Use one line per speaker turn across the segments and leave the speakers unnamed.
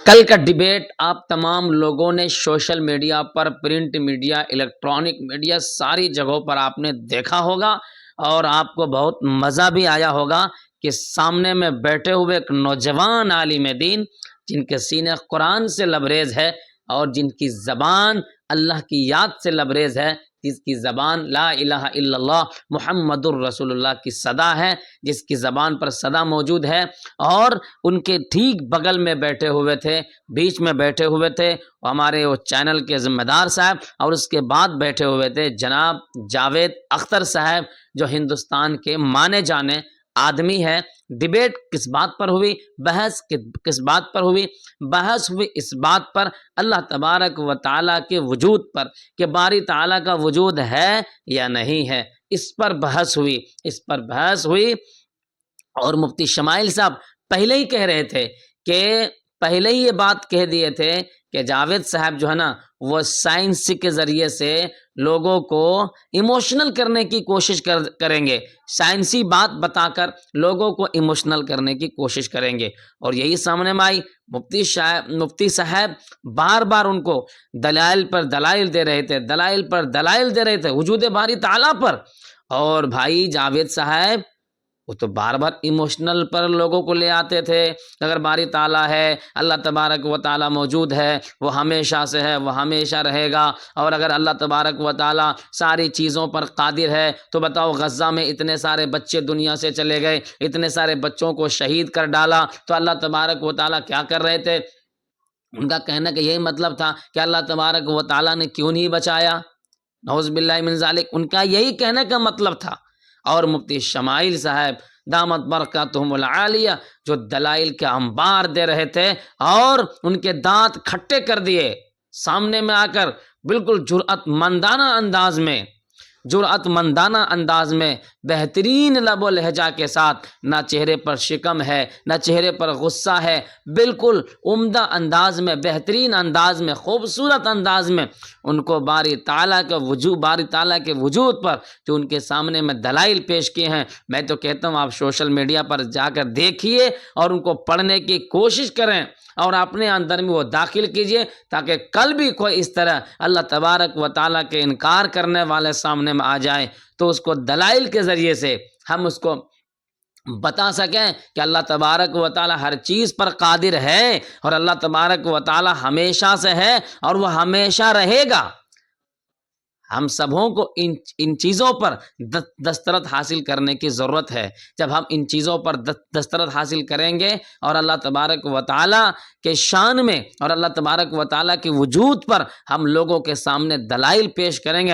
کل کا ڈیبیٹ آپ تمام لوگوں نے سوشل میڈیا پر، پرنٹ میڈیا، الیکٹرانک میڈیا، ساری جگہوں پر آپ نے دیکھا ہوگا اور آپ کو بہت مزہ بھی آیا ہوگا کہ سامنے میں بیٹھے ہوئے ایک نوجوان عالم دین جن کے سینے قرآن سے لبریز ہے اور جن کی زبان اللہ کی یاد سے لبریز ہے، جس کی زبان لا الہ الا اللہ محمد الرسول اللہ کی صدا ہے، جس کی زبان پر صدا موجود ہے، اور ان کے ٹھیک بغل میں بیٹھے ہوئے تھے، بیچ میں بیٹھے ہوئے تھے ہمارے وہ چینل کے ذمہ دار صاحب، اور اس کے بعد بیٹھے ہوئے تھے جناب جاوید اختر صاحب جو ہندوستان کے مانے جانے آدمی ہے۔ ڈیبیٹ کس بات پر ہوئی؟ بحث کس بات پر ہوئی؟ بحث ہوئی اس بات پر، اللہ تبارک و تعالیٰ کے وجود پر، کہ باری تعالیٰ کا وجود ہے یا نہیں ہے، اس پر بحث ہوئی۔ اور مفتی شمائل صاحب پہلے ہی کہہ رہے تھے کہ پہلے ہی یہ بات کہہ دیے تھے کہ جاوید صاحب جو ہے نا وہ سائنس کے ذریعے سے لوگوں کو ایموشنل کرنے کی کوشش کریں گے، سائنسی بات بتا کر لوگوں کو ایموشنل کرنے کی کوشش کریں گے، اور یہی سامنے میں آئی۔ مفتی صاحب بار بار ان کو دلائل پر دلائل دے رہے تھے وجود باری تعالیٰ پر، اور بھائی جاوید صاحب وہ تو بار بار ایموشنل پر لوگوں کو لے آتے تھے۔ اگر باری تعالیٰ ہے، اللہ تبارک و تعالیٰ موجود ہے، وہ ہمیشہ سے ہے، وہ ہمیشہ رہے گا، اور اگر اللہ تبارک و تعالیٰ ساری چیزوں پر قادر ہے تو بتاؤ غزہ میں اتنے سارے بچے دنیا سے چلے گئے، اتنے سارے بچوں کو شہید کر ڈالا، تو اللہ تبارک و تعالیٰ کیا کر رہے تھے؟ ان کا کہنا کہ یہی مطلب تھا کہ اللہ تبارک و تعالیٰ نے کیوں نہیں بچایا؟ نعوذ باللہ من ذالک، ان کا یہی کہنے کا مطلب تھا۔ اور مفتی شمائل صاحب دامت برکاتہم العالیہ جو دلائل کے انبار دے رہے تھے اور ان کے دانت کھٹے کر دیے سامنے میں آ کر، بالکل جرأت مندانہ انداز میں بہترین لب و لہجہ کے ساتھ، نہ چہرے پر شکم ہے، نہ چہرے پر غصہ ہے، بالکل عمدہ انداز میں، بہترین انداز میں، خوبصورت انداز میں ان کو باری تعالیٰ کے وجود پر جو ان کے سامنے میں دلائل پیش کیے ہیں، میں تو کہتا ہوں آپ سوشل میڈیا پر جا کر دیکھیے اور ان کو پڑھنے کی کوشش کریں اور اپنے اندر میں وہ داخل کیجئے، تاکہ کل بھی کوئی اس طرح اللہ تبارک و تعالیٰ کے انکار کرنے والے سامنے میں آ جائے تو اس کو دلائل کے ذریعے سے ہم اس کو بتا سکیں کہ اللہ تبارک و تعالیٰ ہر چیز پر قادر ہے، اور اللہ تبارک و تعالیٰ ہمیشہ سے ہے اور وہ ہمیشہ رہے گا۔ ہم سبوں کو ان چیزوں پر دسترت حاصل کرنے کی ضرورت ہے۔ جب ہم ان چیزوں پر دسترت حاصل کریں گے اور اللہ تبارک و تعالیٰ کے شان میں اور اللہ تبارک و تعالیٰ کے وجود پر ہم لوگوں کے سامنے دلائل پیش کریں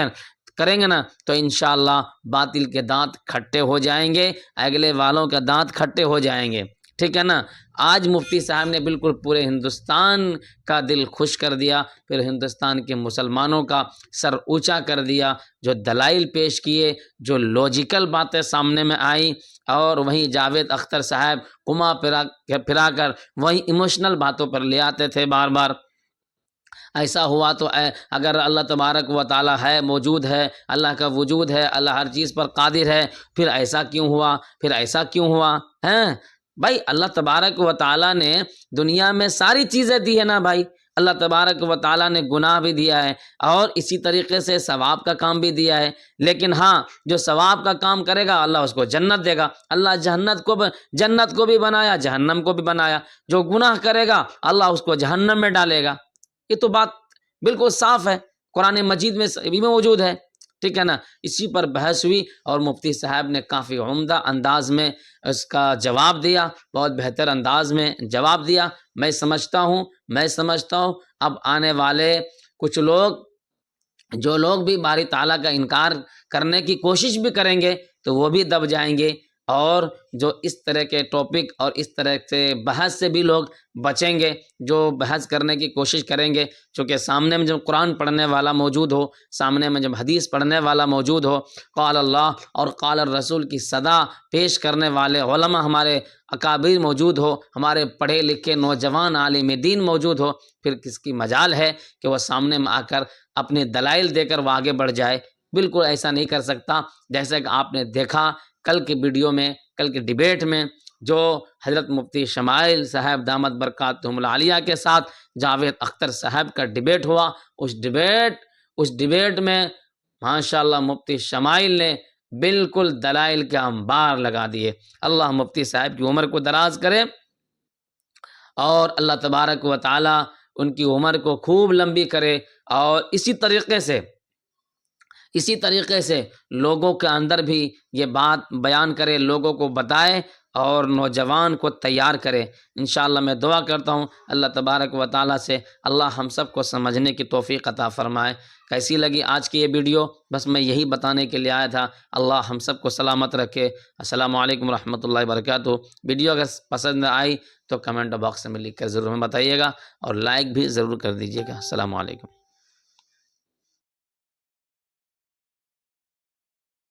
گے نا، تو انشاءاللہ باطل کے دانت کھٹے ہو جائیں گے، اگلے والوں کے دانت کھٹے ہو جائیں گے، ٹھیک ہے نا۔ آج مفتی صاحب نے بالکل پورے ہندوستان کا دل خوش کر دیا، پھر ہندوستان کے مسلمانوں کا سر اونچا کر دیا، جو دلائل پیش کیے، جو لوجیکل باتیں سامنے میں آئیں، اور وہیں جاوید اختر صاحب کما پھرا کر وہیں ایموشنل باتوں پر لے آتے تھے بار بار۔ ایسا ہوا تو اگر اللہ تبارک و تعالیٰ ہے، موجود ہے، اللہ کا وجود ہے، اللہ ہر چیز پر قادر ہے، پھر ایسا کیوں ہوا ہیں؟ بھائی اللہ تبارک و تعالیٰ نے دنیا میں ساری چیزیں دی ہے نا بھائی، اللہ تبارک و تعالیٰ نے گناہ بھی دیا ہے اور اسی طریقے سے ثواب کا کام بھی دیا ہے، لیکن ہاں جو ثواب کا کام کرے گا اللہ اس کو جنت دے گا۔ اللہ جنت کو بھی بنایا، جہنم کو بھی بنایا۔ جو گناہ کرے گا اللہ اس کو جہنم میں ڈالے گا۔ یہ تو بات بالکل صاف ہے، قرآن مجید میں بھی موجود ہے، ٹھیک ہے نا۔ اسی پر بحث ہوئی اور مفتی صاحب نے کافی عمدہ انداز میں اس کا جواب دیا، بہت بہتر انداز میں جواب دیا۔ میں سمجھتا ہوں اب آنے والے کچھ لوگ، جو لوگ بھی باری تعالیٰ کا انکار کرنے کی کوشش بھی کریں گے تو وہ بھی دب جائیں گے، اور جو اس طرح کے ٹاپک اور اس طرح سے بحث سے بھی لوگ بچیں گے، جو بحث کرنے کی کوشش کریں گے، چونکہ سامنے میں جب قرآن پڑھنے والا موجود ہو، سامنے میں جب حدیث پڑھنے والا موجود ہو، قال اللہ اور قال الرسول کی صدا پیش کرنے والے علماء ہمارے اکابر موجود ہو، ہمارے پڑھے لکھے نوجوان عالم دین موجود ہو، پھر کس کی مجال ہے کہ وہ سامنے میں آ کر اپنے دلائل دے کر وہ آگے بڑھ جائے؟ بالکل ایسا نہیں کر سکتا۔ جیسے کہ آپ نے دیکھا کل کے ویڈیو میں، کل کے ڈیبیٹ میں جو حضرت مفتی شمائل صاحب دامت برکاتہم العالیہ کے ساتھ جاوید اختر صاحب کا ڈیبیٹ ہوا، اس ڈیبیٹ میں ماشاءاللہ مفتی شمائل نے بالکل دلائل کے انبار لگا دیے۔ اللہ مفتی صاحب کی عمر کو دراز کرے اور اللہ تبارک و تعالی ان کی عمر کو خوب لمبی کرے، اور اسی طریقے سے لوگوں کے اندر بھی یہ بات بیان کرے، لوگوں کو بتائے اور نوجوان کو تیار کرے۔ انشاءاللہ میں دعا کرتا ہوں اللہ تبارک و تعالیٰ سے اللہ ہم سب کو سمجھنے کی توفیق عطا فرمائے۔ کیسی لگی آج کی یہ ویڈیو؟ بس میں یہی بتانے کے لیے آیا تھا۔ اللہ ہم سب کو سلامت رکھے۔ السلام علیکم ورحمۃ اللہ وبرکاتہ۔ ویڈیو اگر پسند آئی تو کمنٹ باکس میں لکھ کر ضرور ہمیں بتائیے گا، اور لائک بھی ضرور کر دیجیے گا۔ السلام علیکم۔